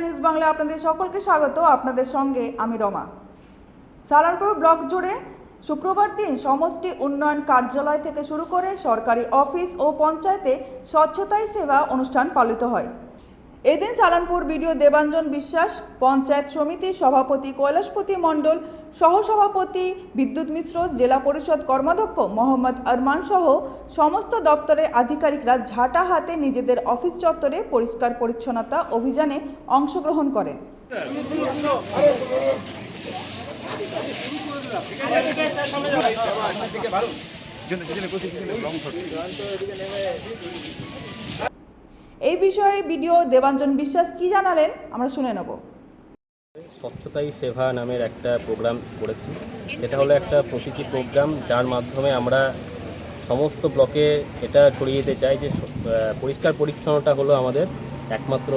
News Bangla আপনাদের সকলকে স্বাগত। আপনাদের সঙ্গে আমি রমা। সালানপুর ব্লক জুড়ে শুক্রবার দিন সমষ্টি উন্নয়ন কার্যালয় থেকে শুরু করে সরকারি অফিস ও পঞ্চায়েতে স্বচ্ছতাই সেবা অনুষ্ঠান পালিত হয়। এদিন সালানপুর বিডিও দেবাঞ্জন বিশ্বাস, পঞ্চায়েত সমিতির সভাপতি কৈলাসপতি মণ্ডল, সহসভাপতি বিদ্যুৎ মিশ্র, জেলা পরিষদ কর্মাধ্যক্ষ মোহাম্মদ আরমান সহ সমস্ত দপ্তরের আধিকারিকরা ঝাঁটা হাতে নিজেদের অফিস চত্বরে পরিষ্কার পরিচ্ছন্নতা অভিযানে অংশগ্রহণ করেন। এই বিষয়ে বিডিও দেবাঞ্জন বিশ্বাস কি জানালেন আমরা শুনে নেব। স্বচ্ছতাই সেবা নামের একটা প্রোগ্রাম করেছি। এটা হলো একটা প্রতীকী প্রোগ্রাম, যার মাধ্যমে আমরা সমস্ত ব্লকে এটা ছড়িয়ে দিতে চাই যে পরিষ্কার পরিচ্ছন্নতা হলো আমাদের একমাত্র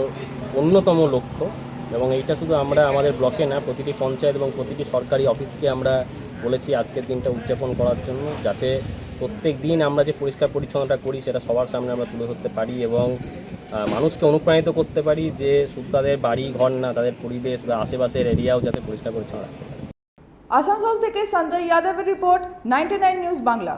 অন্যতম লক্ষ্য। এবং এইটা শুধু আমরা আমাদের ব্লকে না, প্রতিটি পঞ্চায়েত এবং প্রতিটি সরকারি অফিসকে আমরা বলেছি আজকের দিনটা উদযাপন করার জন্য, যাতে প্রত্যেক দিন আমরা যে পরিষ্কার পরিচ্ছন্নতা করি সেটা সবার সামনে আমরা তুলে ধরতে পারি এবং মানুষকে অনুপ্রাণিত করতে পারি যে শুধু তাদের বাড়ি ঘর না, তাদের পরিবেশ বা আশেপাশের এরিয়াও যাতে পরিষ্কার পরিচ্ছন্ন রাখতে পারে। আসানসোল থেকে সঞ্জয় যাদবের রিপোর্ট, 99 নিউজ বাংলা।